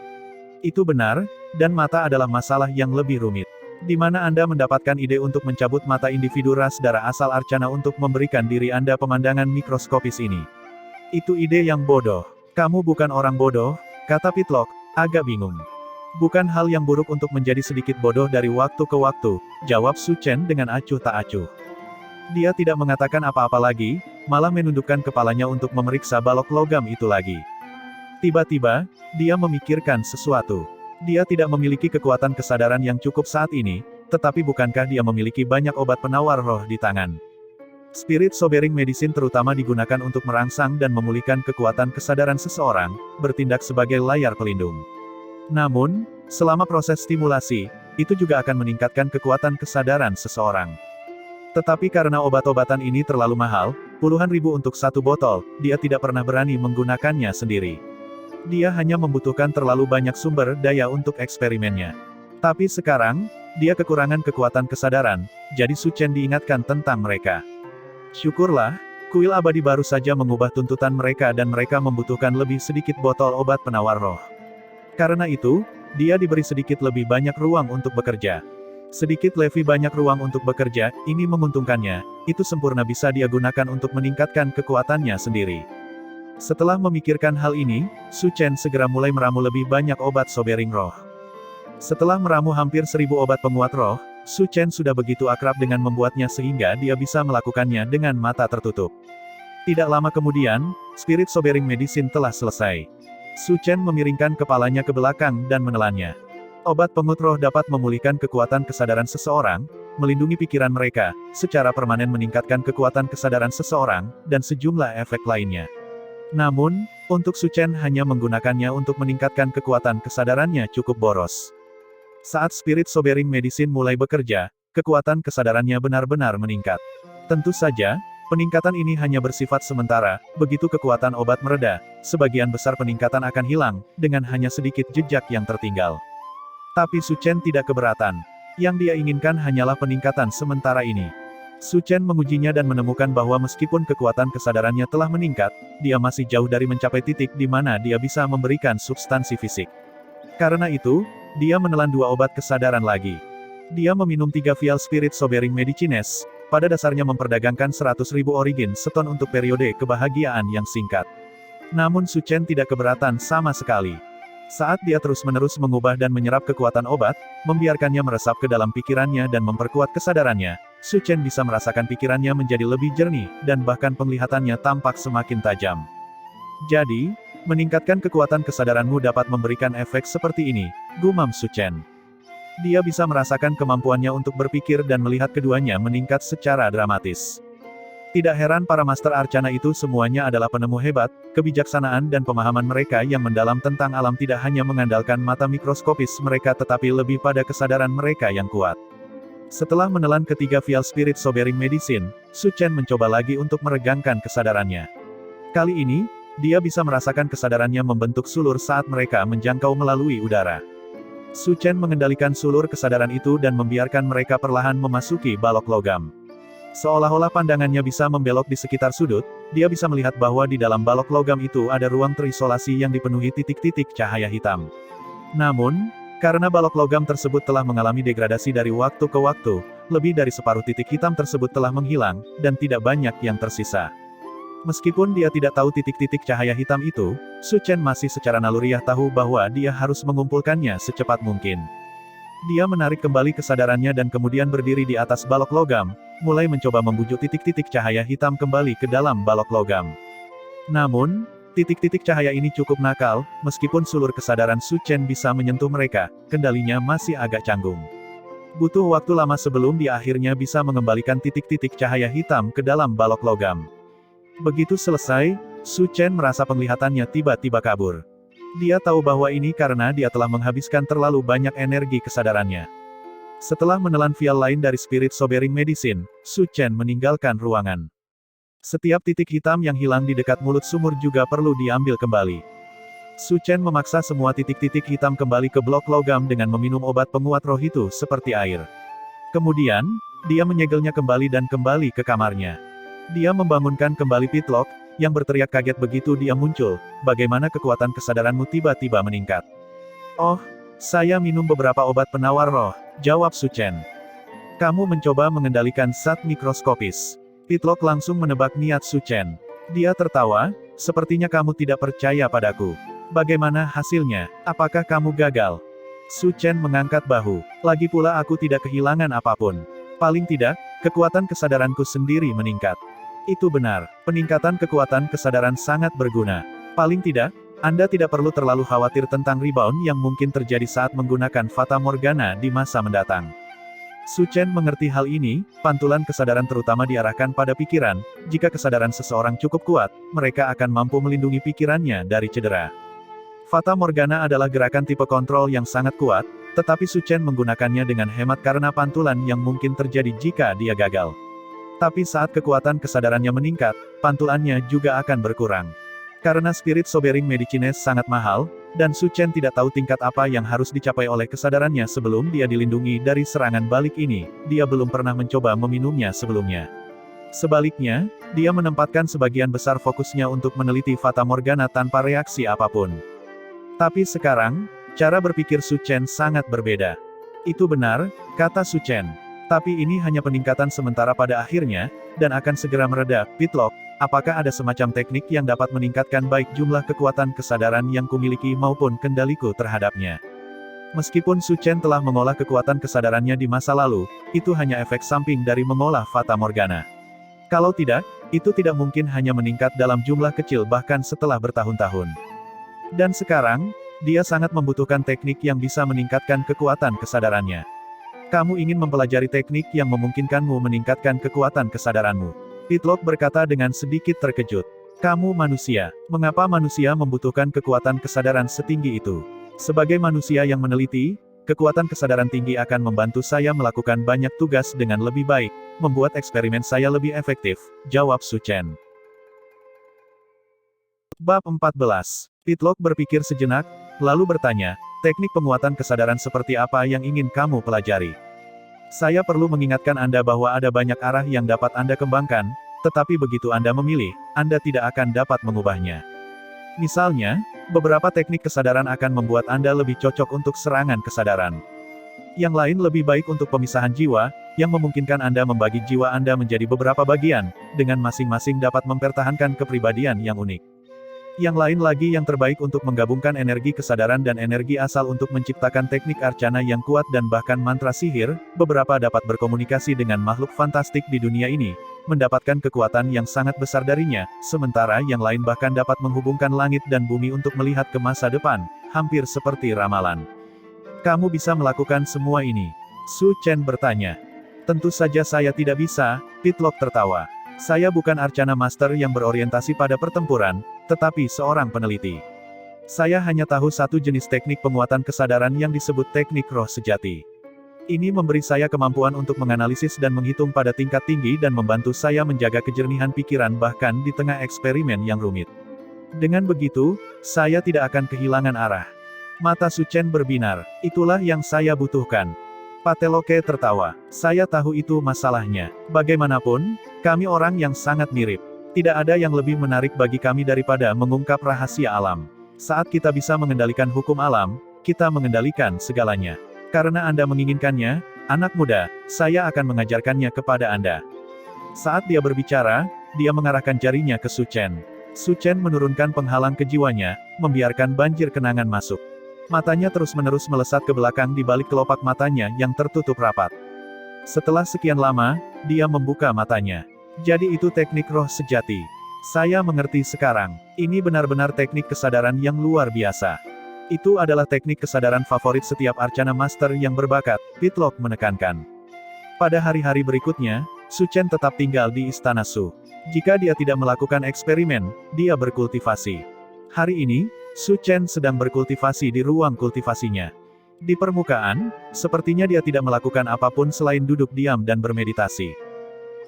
Itu benar, dan mata adalah masalah yang lebih rumit. Di mana Anda mendapatkan ide untuk mencabut mata individu ras darah asal Arcana untuk memberikan diri Anda pemandangan mikroskopis ini? Itu ide yang bodoh. Kamu bukan orang bodoh, kata Pitlock, agak bingung. Bukan hal yang buruk untuk menjadi sedikit bodoh dari waktu ke waktu, jawab Su Chen dengan acuh tak acuh. Dia tidak mengatakan apa-apa lagi, malah menundukkan kepalanya untuk memeriksa balok logam itu lagi. Tiba-tiba, dia memikirkan sesuatu. Dia tidak memiliki kekuatan kesadaran yang cukup saat ini, tetapi bukankah dia memiliki banyak obat penawar roh di tangan? Spirit Sobering Medicine terutama digunakan untuk merangsang dan memulihkan kekuatan kesadaran seseorang, bertindak sebagai layar pelindung. Namun, selama proses stimulasi, itu juga akan meningkatkan kekuatan kesadaran seseorang. Tetapi karena obat-obatan ini terlalu mahal, puluhan ribu untuk satu botol, dia tidak pernah berani menggunakannya sendiri. Dia hanya membutuhkan terlalu banyak sumber daya untuk eksperimennya. Tapi sekarang, dia kekurangan kekuatan kesadaran, jadi Su Chen diingatkan tentang mereka. Syukurlah, kuil abadi baru saja mengubah tuntutan mereka dan mereka membutuhkan lebih sedikit botol obat penawar roh. Karena itu, dia diberi sedikit lebih banyak ruang untuk bekerja. Sedikit lebih banyak ruang untuk bekerja, ini menguntungkannya, itu sempurna bisa dia gunakan untuk meningkatkan kekuatannya sendiri. Setelah memikirkan hal ini, Su Chen segera mulai meramu lebih banyak obat sobering roh. Setelah meramu hampir 1000 obat penguat roh, Su Chen sudah begitu akrab dengan membuatnya sehingga dia bisa melakukannya dengan mata tertutup. Tidak lama kemudian, Spirit Sobering Medicine telah selesai. Su Chen memiringkan kepalanya ke belakang dan menelannya. Obat pengut roh dapat memulihkan kekuatan kesadaran seseorang, melindungi pikiran mereka, secara permanen meningkatkan kekuatan kesadaran seseorang, dan sejumlah efek lainnya. Namun, untuk Su Chen hanya menggunakannya untuk meningkatkan kekuatan kesadarannya cukup boros. Saat Spirit Sobering Medicine mulai bekerja, kekuatan kesadarannya benar-benar meningkat. Tentu saja, peningkatan ini hanya bersifat sementara, begitu kekuatan obat mereda, sebagian besar peningkatan akan hilang, dengan hanya sedikit jejak yang tertinggal. Tapi Su Chen tidak keberatan. Yang dia inginkan hanyalah peningkatan sementara ini. Su Chen mengujinya dan menemukan bahwa meskipun kekuatan kesadarannya telah meningkat, dia masih jauh dari mencapai titik di mana dia bisa memberikan substansi fisik. Karena itu, dia menelan 2 obat kesadaran lagi. Dia meminum 3 vial Spirit Sobering Medicines, pada dasarnya memperdagangkan 100.000 origin seton untuk periode kebahagiaan yang singkat. Namun Su Chen tidak keberatan sama sekali. Saat dia terus-menerus mengubah dan menyerap kekuatan obat, membiarkannya meresap ke dalam pikirannya dan memperkuat kesadarannya, Su Chen bisa merasakan pikirannya menjadi lebih jernih, dan bahkan penglihatannya tampak semakin tajam. Jadi, meningkatkan kekuatan kesadaranmu dapat memberikan efek seperti ini, gumam Su Chen. Dia bisa merasakan kemampuannya untuk berpikir dan melihat keduanya meningkat secara dramatis. Tidak heran para Master Arcana itu semuanya adalah penemu hebat, kebijaksanaan dan pemahaman mereka yang mendalam tentang alam tidak hanya mengandalkan mata mikroskopis mereka tetapi lebih pada kesadaran mereka yang kuat. Setelah menelan ketiga vial Spirit Sobering Medicine, Su Chen mencoba lagi untuk meregangkan kesadarannya. Kali ini, dia bisa merasakan kesadarannya membentuk sulur saat mereka menjangkau melalui udara. Su Chen mengendalikan sulur kesadaran itu dan membiarkan mereka perlahan memasuki balok logam. Seolah-olah pandangannya bisa membelok di sekitar sudut, dia bisa melihat bahwa di dalam balok logam itu ada ruang terisolasi yang dipenuhi titik-titik cahaya hitam. Namun, karena balok logam tersebut telah mengalami degradasi dari waktu ke waktu, lebih dari separuh titik hitam tersebut telah menghilang, dan tidak banyak yang tersisa. Meskipun dia tidak tahu titik-titik cahaya hitam itu, Su Chen masih secara naluriah tahu bahwa dia harus mengumpulkannya secepat mungkin. Dia menarik kembali kesadarannya dan kemudian berdiri di atas balok logam, mulai mencoba membujuk titik-titik cahaya hitam kembali ke dalam balok logam. Namun, titik-titik cahaya ini cukup nakal, meskipun sulur kesadaran Su Chen bisa menyentuh mereka, kendalinya masih agak canggung. Butuh waktu lama sebelum dia akhirnya bisa mengembalikan titik-titik cahaya hitam ke dalam balok logam. Begitu selesai, Su Chen merasa penglihatannya tiba-tiba kabur. Dia tahu bahwa ini karena dia telah menghabiskan terlalu banyak energi kesadarannya. Setelah menelan vial lain dari Spirit Sobering Medicine, Su Chen meninggalkan ruangan. Setiap titik hitam yang hilang di dekat mulut sumur juga perlu diambil kembali. Su Chen memaksa semua titik-titik hitam kembali ke blok logam dengan meminum obat penguat roh itu seperti air. Kemudian, dia menyegelnya kembali dan kembali ke kamarnya. Dia membangunkan kembali Pitlock, yang berteriak kaget begitu dia muncul, bagaimana kekuatan kesadaranmu tiba-tiba meningkat. Oh, saya minum beberapa obat penawar roh, jawab Su Chen. Kamu mencoba mengendalikan zat mikroskopis. Pitlock langsung menebak niat Su Chen. Dia tertawa, sepertinya kamu tidak percaya padaku. Bagaimana hasilnya? Apakah kamu gagal? Su Chen mengangkat bahu. Lagi pula aku tidak kehilangan apapun. Paling tidak, kekuatan kesadaranku sendiri meningkat. Itu benar, peningkatan kekuatan kesadaran sangat berguna. Paling tidak, Anda tidak perlu terlalu khawatir tentang rebound yang mungkin terjadi saat menggunakan Fata Morgana di masa mendatang. Su Chen mengerti hal ini, pantulan kesadaran terutama diarahkan pada pikiran, jika kesadaran seseorang cukup kuat, mereka akan mampu melindungi pikirannya dari cedera. Fata Morgana adalah gerakan tipe kontrol yang sangat kuat, tetapi Su Chen menggunakannya dengan hemat karena pantulan yang mungkin terjadi jika dia gagal. Tapi saat kekuatan kesadarannya meningkat, pantulannya juga akan berkurang. Karena Spirit Sobering Medicines sangat mahal, dan Su Chen tidak tahu tingkat apa yang harus dicapai oleh kesadarannya sebelum dia dilindungi dari serangan balik ini, dia belum pernah mencoba meminumnya sebelumnya. Sebaliknya, dia menempatkan sebagian besar fokusnya untuk meneliti Fata Morgana tanpa reaksi apapun. Tapi sekarang, cara berpikir Su Chen sangat berbeda. Itu benar, kata Su Chen. Tapi ini hanya peningkatan sementara pada akhirnya, dan akan segera mereda. Pitlock, apakah ada semacam teknik yang dapat meningkatkan baik jumlah kekuatan kesadaran yang kumiliki maupun kendaliku terhadapnya? Meskipun Su Chen telah mengolah kekuatan kesadarannya di masa lalu, itu hanya efek samping dari mengolah Fata Morgana. Kalau tidak, itu tidak mungkin hanya meningkat dalam jumlah kecil bahkan setelah bertahun-tahun. Dan sekarang, dia sangat membutuhkan teknik yang bisa meningkatkan kekuatan kesadarannya. Kamu ingin mempelajari teknik yang memungkinkanmu meningkatkan kekuatan kesadaranmu. Pitlock berkata dengan sedikit terkejut. Kamu manusia. Mengapa manusia membutuhkan kekuatan kesadaran setinggi itu? Sebagai manusia yang meneliti, kekuatan kesadaran tinggi akan membantu saya melakukan banyak tugas dengan lebih baik, membuat eksperimen saya lebih efektif, jawab Su Chen. Bab 14. Pitlock berpikir sejenak, lalu bertanya, teknik penguatan kesadaran seperti apa yang ingin kamu pelajari? Saya perlu mengingatkan Anda bahwa ada banyak arah yang dapat Anda kembangkan, tetapi begitu Anda memilih, Anda tidak akan dapat mengubahnya. Misalnya, beberapa teknik kesadaran akan membuat Anda lebih cocok untuk serangan kesadaran. Yang lain lebih baik untuk pemisahan jiwa, yang memungkinkan Anda membagi jiwa Anda menjadi beberapa bagian, dengan masing-masing dapat mempertahankan kepribadian yang unik. Yang lain lagi yang terbaik untuk menggabungkan energi kesadaran dan energi asal untuk menciptakan teknik arcana yang kuat dan bahkan mantra sihir, beberapa dapat berkomunikasi dengan makhluk fantastik di dunia ini, mendapatkan kekuatan yang sangat besar darinya, sementara yang lain bahkan dapat menghubungkan langit dan bumi untuk melihat ke masa depan, hampir seperti ramalan. Kamu bisa melakukan semua ini? Su Chen bertanya. Tentu saja saya tidak bisa, Pitlock tertawa. Saya bukan arcana master yang berorientasi pada pertempuran, tetapi seorang peneliti. Saya hanya tahu satu jenis teknik penguatan kesadaran yang disebut teknik roh sejati. Ini memberi saya kemampuan untuk menganalisis dan menghitung pada tingkat tinggi dan membantu saya menjaga kejernihan pikiran bahkan di tengah eksperimen yang rumit. Dengan begitu, saya tidak akan kehilangan arah. Mata Su Chen berbinar, itulah yang saya butuhkan. Pateloke tertawa. Saya tahu itu masalahnya. Bagaimanapun, kami orang yang sangat mirip. Tidak ada yang lebih menarik bagi kami daripada mengungkap rahasia alam. Saat kita bisa mengendalikan hukum alam, kita mengendalikan segalanya. Karena Anda menginginkannya, anak muda, saya akan mengajarkannya kepada Anda. Saat dia berbicara, dia mengarahkan jarinya ke Su Chen. Su Chen menurunkan penghalang ke jiwanya, membiarkan banjir kenangan masuk. Matanya terus-menerus melesat ke belakang di balik kelopak matanya yang tertutup rapat. Setelah sekian lama, dia membuka matanya. Jadi itu teknik roh sejati. Saya mengerti sekarang. Ini benar-benar teknik kesadaran yang luar biasa. Itu adalah teknik kesadaran favorit setiap arcana master yang berbakat, Pitlock menekankan. Pada hari-hari berikutnya, Su Chen tetap tinggal di Istana Su. Jika dia tidak melakukan eksperimen, dia berkultivasi. Hari ini, Su Chen sedang berkultivasi di ruang kultivasinya. Di permukaan, sepertinya dia tidak melakukan apapun selain duduk diam dan bermeditasi.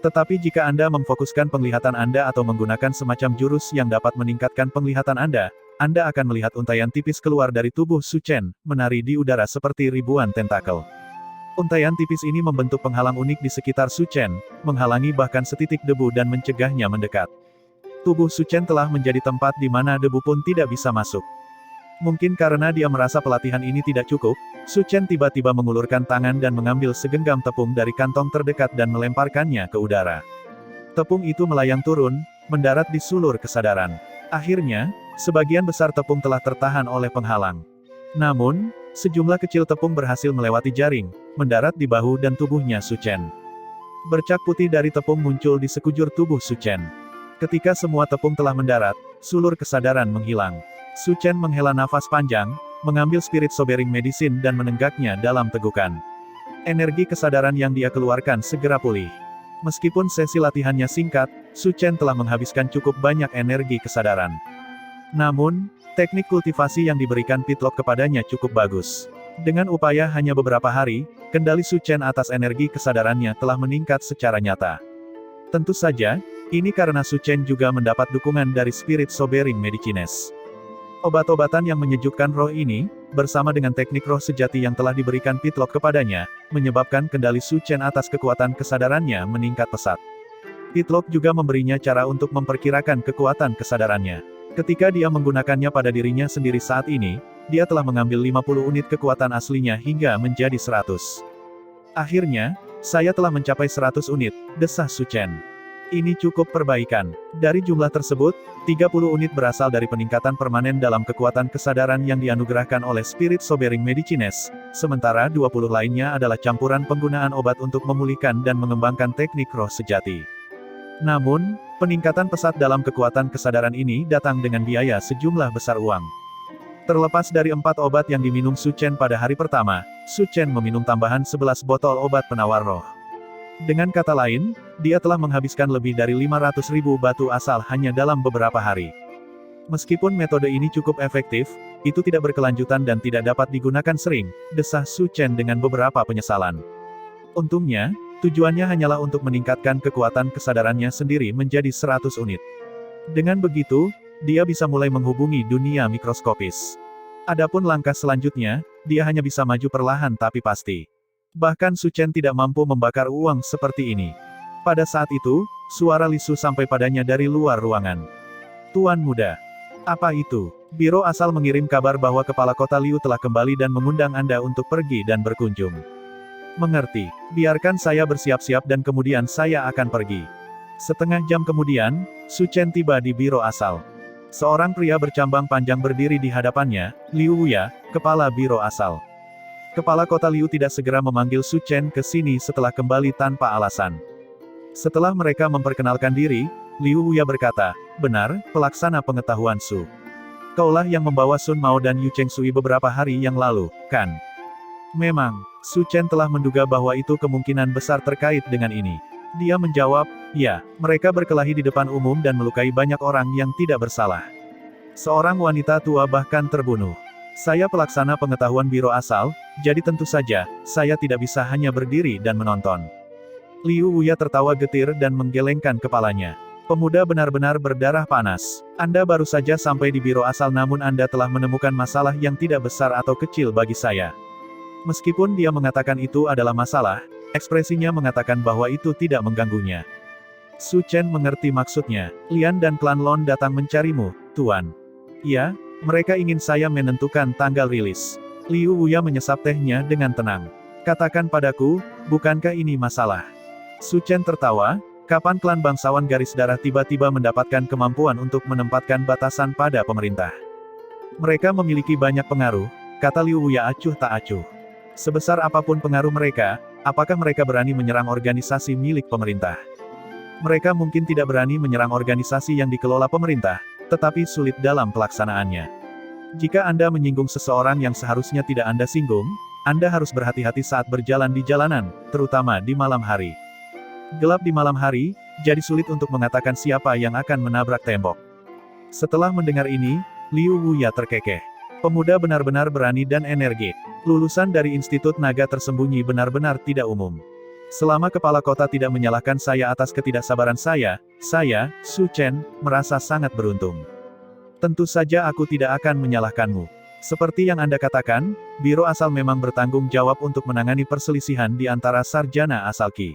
Tetapi jika Anda memfokuskan penglihatan Anda atau menggunakan semacam jurus yang dapat meningkatkan penglihatan Anda akan melihat untaian tipis keluar dari tubuh Su Chen, menari di udara seperti ribuan tentakel. Untaian tipis ini membentuk penghalang unik di sekitar Su Chen, menghalangi bahkan setitik debu dan mencegahnya mendekat. Tubuh Su Chen telah menjadi tempat di mana debu pun tidak bisa masuk. Mungkin karena dia merasa pelatihan ini tidak cukup, Su Chen tiba-tiba mengulurkan tangan dan mengambil segenggam tepung dari kantong terdekat dan melemparkannya ke udara. Tepung itu melayang turun, mendarat di sulur kesadaran. Akhirnya, sebagian besar tepung telah tertahan oleh penghalang. Namun, sejumlah kecil tepung berhasil melewati jaring, mendarat di bahu dan tubuhnya Su Chen. Bercak putih dari tepung muncul di sekujur tubuh Su Chen. Ketika semua tepung telah mendarat, sulur kesadaran menghilang. Su Chen menghela nafas panjang, mengambil spirit sobering medicine dan menenggaknya dalam tegukan. Energi kesadaran yang dia keluarkan segera pulih. Meskipun sesi latihannya singkat, Su Chen telah menghabiskan cukup banyak energi kesadaran. Namun, teknik kultivasi yang diberikan Pitlock kepadanya cukup bagus. Dengan upaya hanya beberapa hari, kendali Su Chen atas energi kesadarannya telah meningkat secara nyata. Tentu saja, ini karena Su Chen juga mendapat dukungan dari spirit sobering medicines. Obat-obatan yang menyejukkan roh ini, bersama dengan teknik roh sejati yang telah diberikan Pitlock kepadanya, menyebabkan kendali Su Chen atas kekuatan kesadarannya meningkat pesat. Pitlock juga memberinya cara untuk memperkirakan kekuatan kesadarannya. Ketika dia menggunakannya pada dirinya sendiri saat ini, dia telah mengambil 50 unit kekuatan aslinya hingga menjadi 100. Akhirnya, Saya telah mencapai 100 unit, desah Su Chen. Ini cukup perbaikan. Dari jumlah tersebut, 30 unit berasal dari peningkatan permanen dalam kekuatan kesadaran yang dianugerahkan oleh Spirit Sobering Medicines, sementara 20 lainnya adalah campuran penggunaan obat untuk memulihkan dan mengembangkan teknik roh sejati. Namun, peningkatan pesat dalam kekuatan kesadaran ini datang dengan biaya sejumlah besar uang. Terlepas dari 4 obat yang diminum Su Chen pada hari pertama, Su Chen meminum tambahan 11 botol obat penawar roh. Dengan kata lain, dia telah menghabiskan lebih dari 500.000 batu asal hanya dalam beberapa hari. Meskipun metode ini cukup efektif, itu tidak berkelanjutan dan tidak dapat digunakan sering, desah Su Chen dengan beberapa penyesalan. Untungnya, tujuannya hanyalah untuk meningkatkan kekuatan kesadarannya sendiri menjadi 100 unit. Dengan begitu, dia bisa mulai menghubungi dunia mikroskopis. Adapun langkah selanjutnya, dia hanya bisa maju perlahan tapi pasti. Bahkan Su Chen tidak mampu membakar uang seperti ini. Pada saat itu, suara Lisu sampai padanya dari luar ruangan. Tuan muda. Apa itu? Biro asal mengirim kabar bahwa kepala kota Liu telah kembali dan mengundang Anda untuk pergi dan berkunjung. Mengerti. Biarkan saya bersiap-siap dan kemudian saya akan pergi. Setengah jam kemudian, Su Chen tiba di biro asal. Seorang pria bercambang panjang berdiri di hadapannya, Liu Wuya, kepala biro asal. Kepala kota Liu tidak segera memanggil Su Chen ke sini setelah kembali tanpa alasan. Setelah mereka memperkenalkan diri, Liu Wuya berkata, "Benar, pelaksana pengetahuan Su. Kaulah yang membawa Sun Mao dan Yu Cheng Sui beberapa hari yang lalu, kan?" Memang, Su Chen telah menduga bahwa itu kemungkinan besar terkait dengan ini. Dia menjawab, "Ya, mereka berkelahi di depan umum dan melukai banyak orang yang tidak bersalah. Seorang wanita tua bahkan terbunuh. Saya pelaksana pengetahuan biro asal, jadi tentu saja, saya tidak bisa hanya berdiri dan menonton." Liu Wuya tertawa getir dan menggelengkan kepalanya. "Pemuda benar-benar berdarah panas. Anda baru saja sampai di biro asal namun Anda telah menemukan masalah yang tidak besar atau kecil bagi saya." Meskipun dia mengatakan itu adalah masalah, ekspresinya mengatakan bahwa itu tidak mengganggunya. Su Chen mengerti maksudnya. "Lian dan klan Lon datang mencarimu, Tuan." "Ya, mereka ingin saya menentukan tanggal rilis." Liu Wuya menyesap tehnya dengan tenang. "Katakan padaku, bukankah ini masalah?" Su Chen tertawa, "Kapan klan bangsawan garis darah tiba-tiba mendapatkan kemampuan untuk menempatkan batasan pada pemerintah? Mereka memiliki banyak pengaruh," kata Liu Wuya acuh tak acuh. "Sebesar apapun pengaruh mereka, apakah mereka berani menyerang organisasi milik pemerintah? Mereka mungkin tidak berani menyerang organisasi yang dikelola pemerintah, tetapi sulit dalam pelaksanaannya. Jika Anda menyinggung seseorang yang seharusnya tidak Anda singgung, Anda harus berhati-hati saat berjalan di jalanan, terutama di malam hari. Gelap di malam hari, jadi sulit untuk mengatakan siapa yang akan menabrak tembok." Setelah mendengar ini, Liu Wuya terkekeh. Pemuda benar-benar berani dan energik. Lulusan dari Institut Naga Tersembunyi benar-benar tidak umum. Selama kepala kota tidak menyalahkan saya atas ketidaksabaran saya, Su Chen, merasa sangat beruntung. Tentu saja aku tidak akan menyalahkanmu. Seperti yang Anda katakan, biro asal memang bertanggung jawab untuk menangani perselisihan di antara sarjana asal Qi.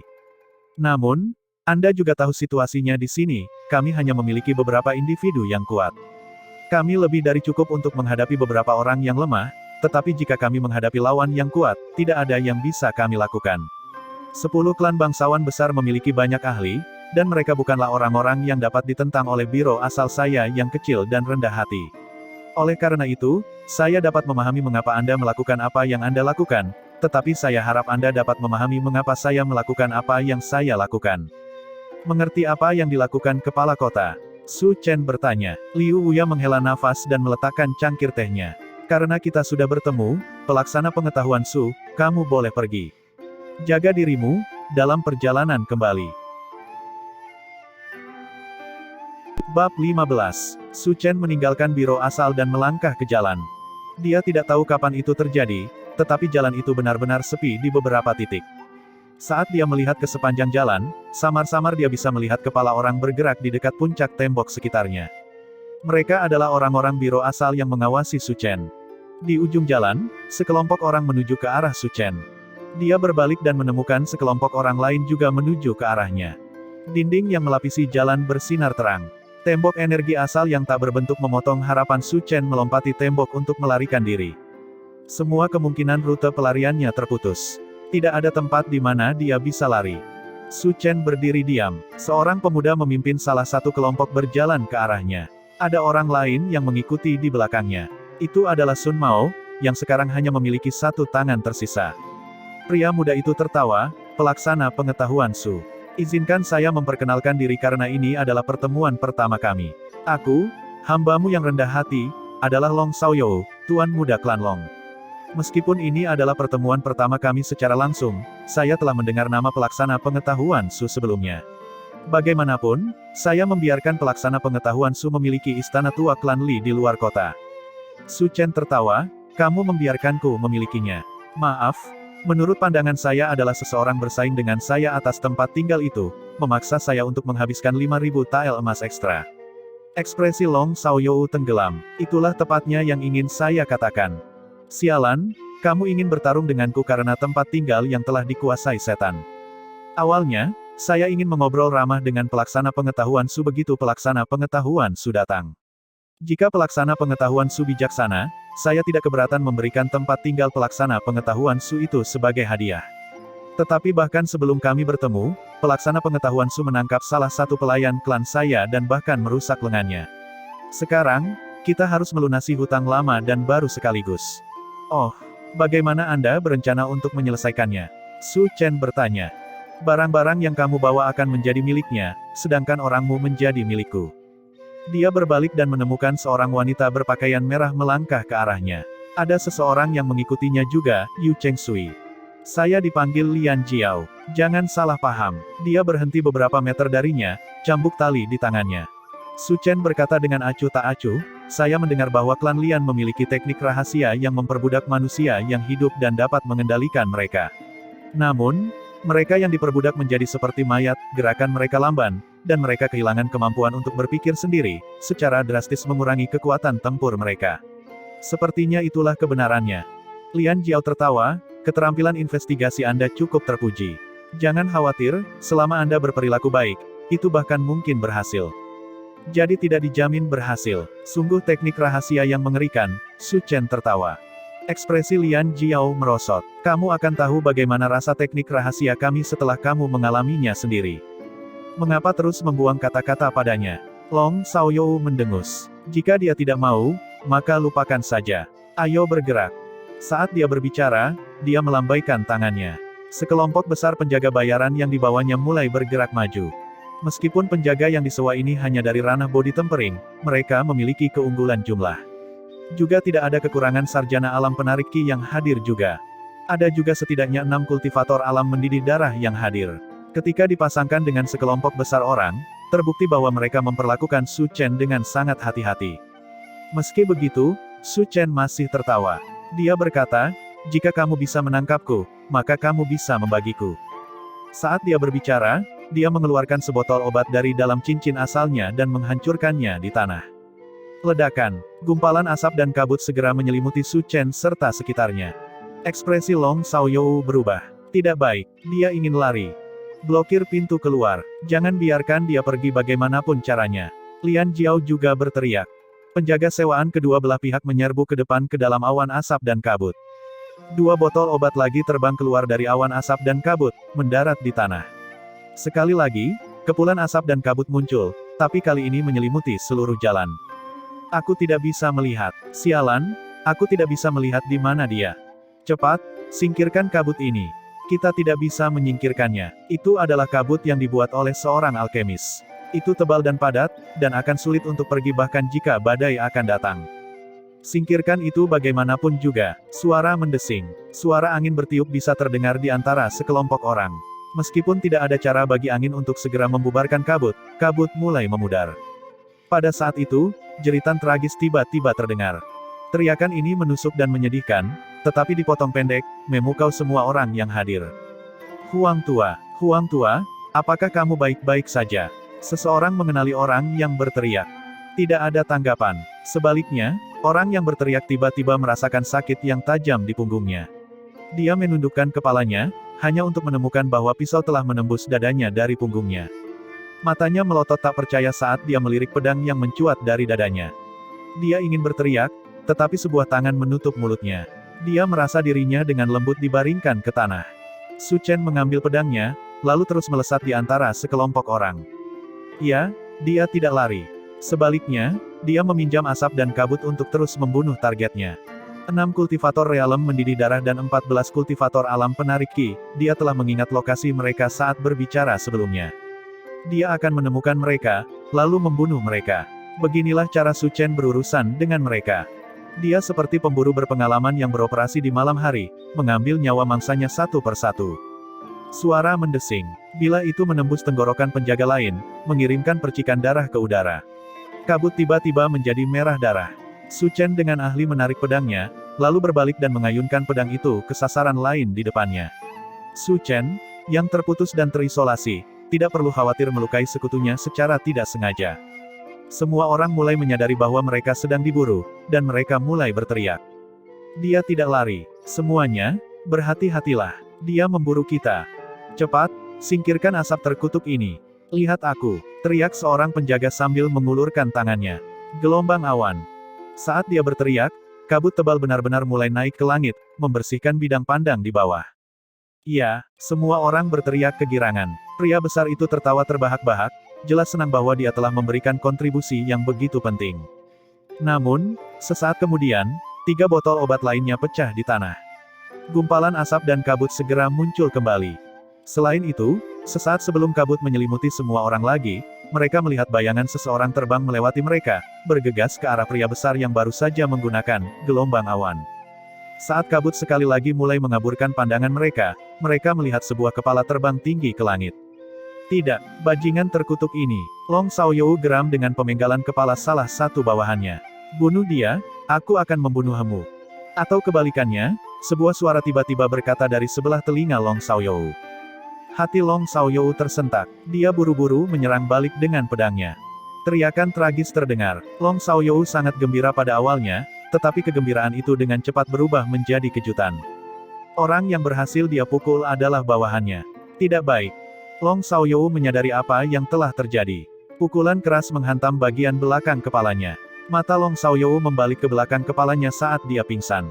Namun, Anda juga tahu situasinya di sini, kami hanya memiliki beberapa individu yang kuat. Kami lebih dari cukup untuk menghadapi beberapa orang yang lemah, tetapi jika kami menghadapi lawan yang kuat, tidak ada yang bisa kami lakukan. 10 klan bangsawan besar memiliki banyak ahli, dan mereka bukanlah orang-orang yang dapat ditentang oleh biro asal saya yang kecil dan rendah hati. Oleh karena itu, saya dapat memahami mengapa Anda melakukan apa yang Anda lakukan, tetapi saya harap Anda dapat memahami mengapa saya melakukan apa yang saya lakukan. Mengerti apa yang dilakukan kepala kota? Su Chen bertanya. Liu Wuya menghela nafas dan meletakkan cangkir tehnya. "Karena kita sudah bertemu, pelaksana pengetahuan Su, kamu boleh pergi. Jaga dirimu, dalam perjalanan kembali." Bab 15. Su Chen meninggalkan biro asal dan melangkah ke jalan. Dia tidak tahu kapan itu terjadi, tetapi jalan itu benar-benar sepi di beberapa titik. Saat dia melihat ke sepanjang jalan, samar-samar dia bisa melihat kepala orang bergerak di dekat puncak tembok sekitarnya. Mereka adalah orang-orang biro asal yang mengawasi Su Chen. Di ujung jalan, sekelompok orang menuju ke arah Su Chen. Dia berbalik dan menemukan sekelompok orang lain juga menuju ke arahnya. Dinding yang melapisi jalan bersinar terang. Tembok energi asal yang tak berbentuk memotong harapan Su Chen melompati tembok untuk melarikan diri. Semua kemungkinan rute pelariannya terputus. Tidak ada tempat di mana dia bisa lari. Su Chen berdiri diam. Seorang pemuda memimpin salah satu kelompok berjalan ke arahnya. Ada orang lain yang mengikuti di belakangnya. Itu adalah Sun Mao, yang sekarang hanya memiliki satu tangan tersisa. Pria muda itu tertawa, "Pelaksana pengetahuan Su. Izinkan saya memperkenalkan diri karena ini adalah pertemuan pertama kami. Aku, hambamu yang rendah hati, adalah Long Xiaoyou, Tuan Muda Klan Long. Meskipun ini adalah pertemuan pertama kami secara langsung, saya telah mendengar nama pelaksana pengetahuan Su sebelumnya. Bagaimanapun, saya membiarkan pelaksana pengetahuan Su memiliki istana tua klan Li di luar kota." Su Chen tertawa, "Kamu membiarkanku memilikinya. Maaf, menurut pandangan saya adalah seseorang bersaing dengan saya atas tempat tinggal itu, memaksa saya untuk menghabiskan 5.000 tael emas ekstra." Ekspresi Long Xiaoyou tenggelam. "Itulah tepatnya yang ingin saya katakan. Sialan, kamu ingin bertarung denganku karena tempat tinggal yang telah dikuasai setan. Awalnya, saya ingin mengobrol ramah dengan pelaksana pengetahuan Su begitu pelaksana pengetahuan Su datang. Jika pelaksana pengetahuan Su bijaksana, saya tidak keberatan memberikan tempat tinggal pelaksana pengetahuan Su itu sebagai hadiah. Tetapi bahkan sebelum kami bertemu, pelaksana pengetahuan Su menangkap salah satu pelayan klan saya dan bahkan merusak lengannya. Sekarang, kita harus melunasi hutang lama dan baru sekaligus." "Oh, bagaimana Anda berencana untuk menyelesaikannya?" Su Chen bertanya. "Barang-barang yang kamu bawa akan menjadi miliknya, sedangkan orangmu menjadi milikku." Dia berbalik dan menemukan seorang wanita berpakaian merah melangkah ke arahnya. Ada seseorang yang mengikutinya juga, Yu Chengsui. "Saya dipanggil Lian Jiao. Jangan salah paham." Dia berhenti beberapa meter darinya, cambuk tali di tangannya. Su Chen berkata dengan acuh tak acuh, "Saya mendengar bahwa klan Lian memiliki teknik rahasia yang memperbudak manusia yang hidup dan dapat mengendalikan mereka. Namun, mereka yang diperbudak menjadi seperti mayat, gerakan mereka lamban, dan mereka kehilangan kemampuan untuk berpikir sendiri, secara drastis mengurangi kekuatan tempur mereka. Sepertinya itulah kebenarannya." Lian Jiao tertawa, "Keterampilan investigasi Anda cukup terpuji. Jangan khawatir, selama Anda berperilaku baik, itu bahkan mungkin berhasil." "Jadi tidak dijamin berhasil. Sungguh teknik rahasia yang mengerikan." Su Chen tertawa. Ekspresi Lian Jiao merosot. "Kamu akan tahu bagaimana rasa teknik rahasia kami setelah kamu mengalaminya sendiri." Mengapa terus membuang kata-kata padanya? Long Xiaoyou mendengus. "Jika dia tidak mau, maka lupakan saja. Ayo bergerak." Saat dia berbicara, dia melambaikan tangannya. Sekelompok besar penjaga bayaran yang dibawanya mulai bergerak maju. Meskipun penjaga yang disewa ini hanya dari ranah body tempering, mereka memiliki keunggulan jumlah. Juga tidak ada kekurangan sarjana alam penarik ki yang hadir juga. Ada juga setidaknya 6 kultivator alam mendidih darah yang hadir. Ketika dipasangkan dengan sekelompok besar orang, terbukti bahwa mereka memperlakukan Su Chen dengan sangat hati-hati. Meski begitu, Su Chen masih tertawa. Dia berkata, "Jika kamu bisa menangkapku, maka kamu bisa membagiku." Saat dia berbicara, dia mengeluarkan sebotol obat dari dalam cincin asalnya dan menghancurkannya di tanah. Ledakan, gumpalan asap dan kabut segera menyelimuti Su Chen serta sekitarnya. Ekspresi Long Xiaoyou berubah. Tidak baik, dia ingin lari. "Blokir pintu keluar, jangan biarkan dia pergi bagaimanapun caranya." Lian Jiao juga berteriak. Penjaga sewaan kedua belah pihak menyerbu ke depan ke dalam awan asap dan kabut. 2 botol obat lagi terbang keluar dari awan asap dan kabut, mendarat di tanah. Sekali lagi, kepulan asap dan kabut muncul, tapi kali ini menyelimuti seluruh jalan. "Aku tidak bisa melihat. Sialan, aku tidak bisa melihat di mana dia. Cepat, singkirkan kabut ini." "Kita tidak bisa menyingkirkannya. Itu adalah kabut yang dibuat oleh seorang alkemis. Itu tebal dan padat, dan akan sulit untuk pergi bahkan jika badai akan datang. Singkirkan itu bagaimanapun juga." Suara mendesing. Suara angin bertiup bisa terdengar di antara sekelompok orang. Meskipun tidak ada cara bagi angin untuk segera membubarkan kabut, kabut mulai memudar. Pada saat itu, jeritan tragis tiba-tiba terdengar. Teriakan ini menusuk dan menyedihkan, tetapi dipotong pendek, memukau semua orang yang hadir. Huang Tua, apakah kamu baik-baik saja?" Seseorang mengenali orang yang berteriak. Tidak ada tanggapan. Sebaliknya, orang yang berteriak tiba-tiba merasakan sakit yang tajam di punggungnya. Dia menundukkan kepalanya, hanya untuk menemukan bahwa pisau telah menembus dadanya dari punggungnya. Matanya melotot tak percaya saat dia melirik pedang yang mencuat dari dadanya. Dia ingin berteriak, tetapi sebuah tangan menutup mulutnya. Dia merasa dirinya dengan lembut dibaringkan ke tanah. Su Chen mengambil pedangnya, lalu terus melesat di antara sekelompok orang. Ya, dia tidak lari. Sebaliknya, dia meminjam asap dan kabut untuk terus membunuh targetnya. 6 kultivator realem mendidih darah dan 14 kultivator alam penarik ki, dia telah mengingat lokasi mereka saat berbicara sebelumnya. Dia akan menemukan mereka, lalu membunuh mereka. Beginilah cara Su Chen berurusan dengan mereka. Dia seperti pemburu berpengalaman yang beroperasi di malam hari, mengambil nyawa mangsanya satu persatu. Suara mendesing. Bila itu menembus tenggorokan penjaga lain, mengirimkan percikan darah ke udara. Kabut tiba-tiba menjadi merah darah. Su Chen dengan ahli menarik pedangnya, lalu berbalik dan mengayunkan pedang itu ke sasaran lain di depannya. Su Chen, yang terputus dan terisolasi, tidak perlu khawatir melukai sekutunya secara tidak sengaja. Semua orang mulai menyadari bahwa mereka sedang diburu, dan mereka mulai berteriak. Dia tidak lari. Semuanya, berhati-hatilah. Dia memburu kita. Cepat, singkirkan asap terkutuk ini. Lihat aku, teriak seorang penjaga sambil mengulurkan tangannya. Gelombang awan. Saat dia berteriak, kabut tebal benar-benar mulai naik ke langit, membersihkan bidang pandang di bawah. Iya, semua orang berteriak kegirangan. Pria besar itu tertawa terbahak-bahak, jelas senang bahwa dia telah memberikan kontribusi yang begitu penting. Namun, sesaat kemudian, 3 botol obat lainnya pecah di tanah. Gumpalan asap dan kabut segera muncul kembali. Selain itu, sesaat sebelum kabut menyelimuti semua orang lagi, mereka melihat bayangan seseorang terbang melewati mereka, bergegas ke arah pria besar yang baru saja menggunakan gelombang awan. Saat kabut sekali lagi mulai mengaburkan pandangan mereka melihat sebuah kepala terbang tinggi ke langit. Tidak, bajingan terkutuk ini. Long Xiaoyou geram dengan pemenggalan kepala salah satu bawahannya. Bunuh dia, aku akan membunuhmu. Atau kebalikannya, sebuah suara tiba-tiba berkata dari sebelah telinga Long Xiaoyou. Hati Long Xiaoyou tersentak. Dia buru-buru menyerang balik dengan pedangnya. Teriakan tragis terdengar. Long Xiaoyou sangat gembira pada awalnya, tetapi kegembiraan itu dengan cepat berubah menjadi kejutan. Orang yang berhasil dia pukul adalah bawahannya. Tidak baik. Long Xiaoyou menyadari apa yang telah terjadi. Pukulan keras menghantam bagian belakang kepalanya. Mata Long Xiaoyou membalik ke belakang kepalanya saat dia pingsan.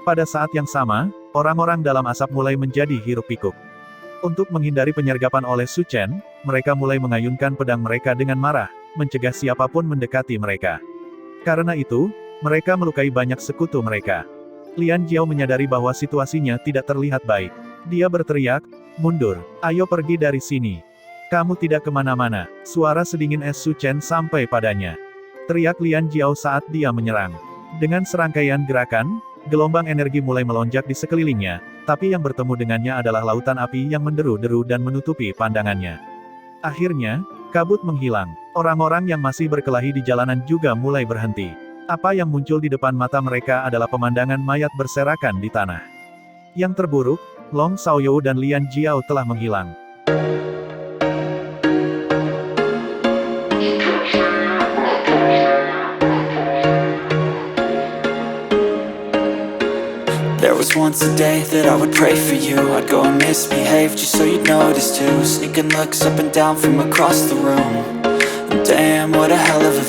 Pada saat yang sama, orang-orang dalam asap mulai menjadi hiruk-pikuk. Untuk menghindari penyergapan oleh Su Chen, mereka mulai mengayunkan pedang mereka dengan marah, mencegah siapapun mendekati mereka. Karena itu, mereka melukai banyak sekutu mereka. Lian Jiao menyadari bahwa situasinya tidak terlihat baik. Dia berteriak, mundur, ayo pergi dari sini. Kamu tidak kemana-mana. Suara sedingin es Su Chen sampai padanya. Teriak Lian Jiao saat dia menyerang. Dengan serangkaian gerakan, gelombang energi mulai melonjak di sekelilingnya, tapi yang bertemu dengannya adalah lautan api yang menderu-deru dan menutupi pandangannya. Akhirnya, kabut menghilang. Orang-orang yang masih berkelahi di jalanan juga mulai berhenti. Apa yang muncul di depan mata mereka adalah pemandangan mayat berserakan di tanah. Yang terburuk, Long Xiaoyou dan Lian Jiao telah menghilang. There was once a day that I would pray for you. I'd go and misbehave just so you'd notice too. Sneaking looks up and down from across the room. Damn, what a hell of a